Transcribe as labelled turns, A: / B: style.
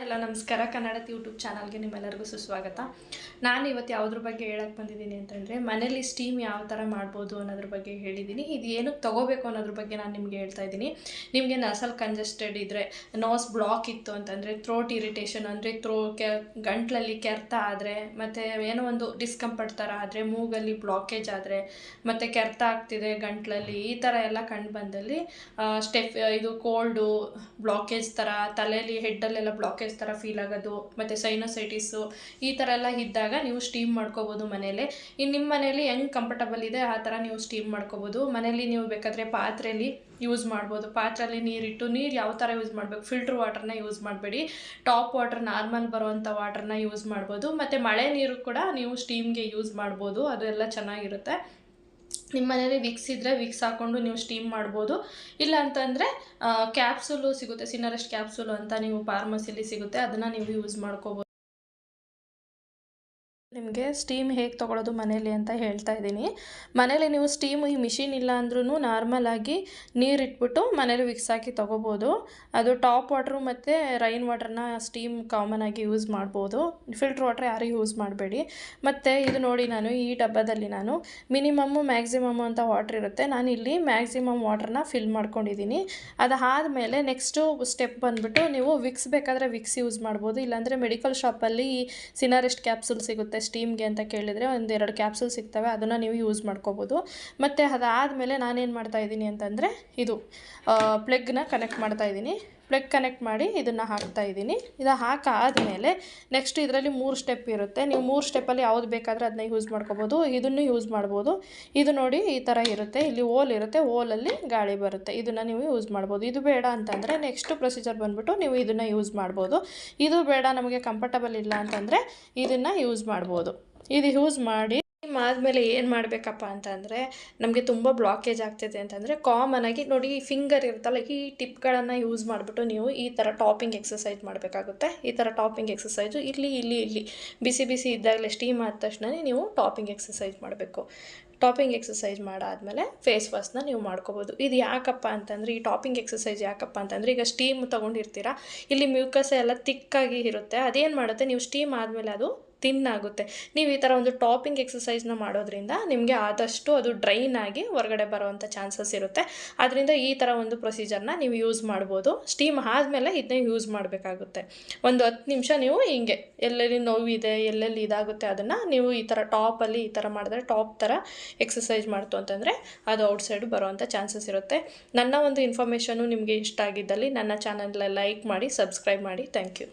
A: ಎಲ್ಲ ನಮಸ್ಕಾರ. ಕನ್ನಡ ಯೂಟ್ಯೂಬ್ ಚಾನಲ್ಗೆ ನಿಮ್ಮೆಲ್ಲರಿಗೂ ಸುಸ್ವಾಗತ. ನಾನು ಇವತ್ತು ಯಾವುದ್ರ ಬಗ್ಗೆ ಹೇಳಕ್ಕೆ ಬಂದಿದ್ದೀನಿ ಅಂತಂದರೆ, ಮನೇಲಿ ಸ್ಟೀಮ್ ಯಾವ ಥರ ಮಾಡ್ಬೋದು ಅನ್ನೋದ್ರ ಬಗ್ಗೆ ಹೇಳಿದ್ದೀನಿ. ಇದು ಏನು ತೊಗೋಬೇಕು ಅನ್ನೋದ್ರ ಬಗ್ಗೆ ನಾನು ನಿಮಗೆ ಹೇಳ್ತಾ ಇದ್ದೀನಿ. ನಿಮಗೆ ನಸಲ್ ಕಂಜೆಸ್ಟೆಡ್ ಇದ್ದರೆ, ನೋಸ್ ಬ್ಲಾಕ್ ಇತ್ತು ಅಂತಂದರೆ, ಥ್ರೋಟ್ ಇರಿಟೇಷನ್ ಅಂದರೆ ಗಂಟ್ಲಲ್ಲಿ ಕೆರೆತ ಆದರೆ, ಮತ್ತು ಏನೋ ಒಂದು ಡಿಸ್ಕಂಫರ್ಟ್ ಥರ ಆದರೆ, ಮೂಗಲ್ಲಿ ಬ್ಲಾಕೇಜ್ ಆದರೆ, ಮತ್ತು ಕೆರೆತ ಆಗ್ತಿದೆ ಗಂಟ್ಲಲ್ಲಿ, ಈ ಥರ ಎಲ್ಲ ಕಂಡು ಬಂದಲ್ಲಿ ಇದು ಕೋಲ್ಡು ಬ್ಲಾಕೇಜ್ ಥರ, ತಲೆಯಲ್ಲಿ ಹೆಡ್ಡಲ್ಲೆಲ್ಲ ಬ್ಲಾಕೇಜ್ ಥರ ಫೀಲ್ ಆಗೋದು, ಮತ್ತು ಸೈನೋಸೈಟಿಸು ಈ ಥರ ಎಲ್ಲ ಇದ್ದಾಗ ನೀವು ಸ್ಟೀಮ್ ಮಾಡ್ಕೋಬೋದು ಮನೇಲಿ. ಇನ್ನು ನಿಮ್ಮ ಮನೇಲಿ ಹೆಂಗೆ ಕಂಫರ್ಟಬಲ್ ಇದೆ ಆ ಥರ ನೀವು ಸ್ಟೀಮ್ ಮಾಡ್ಕೋಬೋದು. ಮನೇಲಿ ನೀವು ಬೇಕಾದರೆ ಪಾತ್ರೆಯಲ್ಲಿ ಯೂಸ್ ಮಾಡ್ಬೋದು. ಪಾತ್ರೆಯಲ್ಲಿ ನೀರಿಟ್ಟು, ನೀರು ಯಾವ ಥರ ಯೂಸ್ ಮಾಡಬೇಕು, ಫಿಲ್ಟ್ರ್ ವಾಟರ್ನ ಯೂಸ್ ಮಾಡಬೇಡಿ, ಟಾಪ್ ವಾಟರ್ ನಾರ್ಮಲ್ ಬರುವಂಥ ವಾಟರ್ನ ಯೂಸ್ ಮಾಡ್ಬೋದು. ಮತ್ತು ಮಳೆ ನೀರು ಕೂಡ ನೀವು ಸ್ಟೀಮ್ಗೆ ಯೂಸ್ ಮಾಡ್ಬೋದು, ಅದು ಎಲ್ಲ ಚೆನ್ನಾಗಿರುತ್ತೆ. ನಿಮ್ಮ ಮನೇಲಿ ವಿಕ್ಸ್ ಇದ್ದರೆ ವಿಕ್ಸ್ ಹಾಕ್ಕೊಂಡು ನೀವು ಸ್ಟೀಮ್ ಮಾಡ್ಬೋದು. ಇಲ್ಲ ಅಂತಂದರೆ ಕ್ಯಾಪ್ಸೂಲು ಸಿಗುತ್ತೆ, ಸಿನರೆಸ್ಟ್ ಕ್ಯಾಪ್ಸೂಲು ಅಂತ ನೀವು ಫಾರ್ಮಸಿಲಿ ಸಿಗುತ್ತೆ, ಅದನ್ನು ನೀವು ಯೂಸ್ ಮಾಡ್ಕೋಬೋದು. ನಿಮಗೆ ಸ್ಟೀಮ್ ಹೇಗೆ ತೊಗೊಳೋದು ಮನೇಲಿ ಅಂತ ಹೇಳ್ತಾ ಇದ್ದೀನಿ. ಮನೇಲಿ ನೀವು ಸ್ಟೀಮ್ ಈ ಮಿಷಿನ್ ಇಲ್ಲ ಅಂದ್ರೂ ನಾರ್ಮಲಾಗಿ ನೀರಿಟ್ಬಿಟ್ಟು ಮನೇಲಿ ವಿಕ್ಸ್ ಹಾಕಿ ತೊಗೋಬೋದು. ಅದು ಟಾಪ್ ವಾಟ್ರು ಮತ್ತು ರೈನ್ ವಾಟರ್ನ ಸ್ಟೀಮ್ ಕಾಮನ್ ಆಗಿ ಯೂಸ್ ಮಾಡ್ಬೋದು. ಫಿಲ್ಟ್ರ್ ವಾಟ್ರ್ ಯಾರು ಯೂಸ್ ಮಾಡಬೇಡಿ. ಮತ್ತು ಇದು ನೋಡಿ, ನಾನು ಈ ಡಬ್ಬದಲ್ಲಿ ನಾನು ಮಿನಿಮಮ್ಮು ಮ್ಯಾಕ್ಸಿಮಮ್ಮು ಅಂತ ವಾಟ್ರ್ ಇರುತ್ತೆ, ನಾನು ಇಲ್ಲಿ ಮ್ಯಾಕ್ಸಿಮಮ್ ವಾಟ್ರನ್ನ ಫಿಲ್ ಮಾಡ್ಕೊಂಡಿದ್ದೀನಿ. ಅದಾದಮೇಲೆ ನೆಕ್ಸ್ಟು ಸ್ಟೆಪ್ ಬಂದುಬಿಟ್ಟು, ನೀವು ವಿಕ್ಸ್ ಬೇಕಾದರೆ ವಿಕ್ಸ್ ಯೂಸ್ ಮಾಡ್ಬೋದು. ಇಲ್ಲಾಂದರೆ ಮೆಡಿಕಲ್ ಶಾಪಲ್ಲಿ ಸಿನರೆಸ್ಟ್ ಕ್ಯಾಪ್ಸೂಲ್ ಸಿಗುತ್ತೆ ಸ್ಟೀಮ್ಗೆ ಅಂತ ಕೇಳಿದರೆ, 1-2 ಕ್ಯಾಪ್ಸೂಲ್ ಸಿಗ್ತವೆ, ಅದನ್ನು ನೀವು ಯೂಸ್ ಮಾಡ್ಕೋಬೋದು. ಮತ್ತು ಅದಾದಮೇಲೆ ನಾನೇನು ಮಾಡ್ತಾಯಿದ್ದೀನಿ ಅಂತಂದರೆ, ಇದು ಪ್ಲಗ್ನ ಕನೆಕ್ಟ್ ಮಾಡ್ತಾಯಿದ್ದೀನಿ. ಪ್ಲಗ್ ಕನೆಕ್ಟ್ ಮಾಡಿ ಇದನ್ನು ಹಾಕ್ತಾಯಿದ್ದೀನಿ. ಇದು ಹಾಕಾದಮೇಲೆ ನೆಕ್ಸ್ಟ್ ಇದರಲ್ಲಿ 3 ಸ್ಟೆಪ್ ಇರುತ್ತೆ. ನೀವು 3 ಸ್ಟೆಪ್ಪಲ್ಲಿ ಯಾವ್ದು ಬೇಕಾದರೆ ಅದನ್ನ ಯೂಸ್ ಮಾಡ್ಕೋಬೋದು. ಇದನ್ನು ಯೂಸ್ ಮಾಡ್ಬೋದು. ಇದು ನೋಡಿ ಈ ಥರ ಇರುತ್ತೆ, ಇಲ್ಲಿ ಹೋಲ್ ಇರುತ್ತೆ, ಹೋಲಲ್ಲಿ ಗಾಳಿ ಬರುತ್ತೆ, ಇದನ್ನು ನೀವು ಯೂಸ್ ಮಾಡ್ಬೋದು. ಇದು ಬೇಡ ಅಂತಂದರೆ ನೆಕ್ಸ್ಟ್ ಪ್ರೊಸೀಜರ್ ಬಂದುಬಿಟ್ಟು ನೀವು ಇದನ್ನು ಯೂಸ್ ಮಾಡ್ಬೋದು. ಇದು ಬೇಡ, ನಮಗೆ ಕಂಫರ್ಟಬಲ್ ಇಲ್ಲ ಅಂತಂದರೆ ಇದನ್ನು ಯೂಸ್ ಮಾಡ್ಬೋದು. ಇದು ಯೂಸ್ ಮಾಡಿ ಆದಮೇಲೆ ಏನು ಮಾಡಬೇಕಪ್ಪ ಅಂತಂದರೆ, ನಮಗೆ ತುಂಬ ಬ್ಲಾಕೇಜ್ ಆಗ್ತಿದೆ ಅಂತಂದರೆ ಕಾಮನಾಗಿ ನೋಡಿ, ಈ ಫಿಂಗರ್ ಇರುತ್ತಲ್ಲ, ಈ ಟಿಪ್ಗಳನ್ನು ಯೂಸ್ ಮಾಡಿಬಿಟ್ಟು ನೀವು ಈ ಥರ ಟಾಪಿಂಗ್ ಎಕ್ಸಸೈಸ್ ಮಾಡಬೇಕಾಗುತ್ತೆ. ಈ ಥರ ಟಾಪಿಂಗ್ ಎಕ್ಸಸೈಸು ಇಲ್ಲಿ ಬಿಸಿ ಬಿಸಿ ಇದ್ದಾಗಲೇ ಸ್ಟೀಮ್ ಆದ ತಕ್ಷಣ ನೀವು ಟಾಪಿಂಗ್ ಎಕ್ಸಸೈಸ್ ಮಾಡಬೇಕು. ಟಾಪಿಂಗ್ ಎಕ್ಸಸೈಸ್ ಮಾಡಾದಮೇಲೆ ಫೇಸ್ ವಾಶ್ನ ನೀವು ಮಾಡ್ಕೋಬೋದು. ಇದು ಯಾಕಪ್ಪ ಅಂತಂದರೆ, ಈ ಟಾಪಿಂಗ್ ಎಕ್ಸಸೈಸ್ ಯಾಕಪ್ಪ ಅಂತಂದರೆ, ಈಗ ಸ್ಟೀಮ್ ತೊಗೊಂಡಿರ್ತೀರ, ಇಲ್ಲಿ ಮ್ಯೂಕಸ್ ಎಲ್ಲ ತಿಕ್ಕಾಗಿ ಇರುತ್ತೆ, ಅದೇನು ಮಾಡುತ್ತೆ, ನೀವು ಸ್ಟೀಮ್ ಆದಮೇಲೆ ಅದು ತಿನ್ನಾಗುತ್ತೆ. ನೀವು ಈ ಥರ ಒಂದು ಟಾಪಿಂಗ್ ಎಕ್ಸಸೈಸ್ನ ಮಾಡೋದ್ರಿಂದ ನಿಮಗೆ ಆದಷ್ಟು ಅದು ಡ್ರೈನ್ ಆಗಿ ಹೊರಗಡೆ ಬರೋವಂಥ ಚಾನ್ಸಸ್ ಇರುತ್ತೆ. ಅದರಿಂದ ಈ ಥರ ಒಂದು ಪ್ರೊಸೀಜರ್ನ ನೀವು ಯೂಸ್ ಮಾಡ್ಬೋದು. ಸ್ಟೀಮ್ ಆದಮೇಲೆ ಇದನ್ನ ಯೂಸ್ ಮಾಡಬೇಕಾಗುತ್ತೆ. ಒಂದು 10 ನಿಮಿಷ ನೀವು ಹಿಂಗೆ ಎಲ್ಲೆಲ್ಲಿ ನೋವಿದೆ, ಎಲ್ಲೆಲ್ಲಿ ಇದಾಗುತ್ತೆ ಅದನ್ನು ನೀವು ಈ ಥರ ಟಾಪಲ್ಲಿ ಈ ಥರ ಮಾಡಿದ್ರೆ, ಟಾಪ್ ಥರ ಎಕ್ಸಸೈಸ್ ಮಾಡ್ತು ಅಂತಂದರೆ ಅದು ಔಟ್ಸೈಡ್ ಬರೋವಂಥ ಚಾನ್ಸಸ್ ಇರುತ್ತೆ. ನನ್ನ ಒಂದು ಇನ್ಫಾರ್ಮೇಷನು ನಿಮಗೆ ಇಷ್ಟ ಆಗಿದ್ದಲ್ಲಿ ನನ್ನ ಚಾನಲ್ನ ಲೈಕ್ ಮಾಡಿ, ಸಬ್ಸ್ಕ್ರೈಬ್ ಮಾಡಿ. Thank you.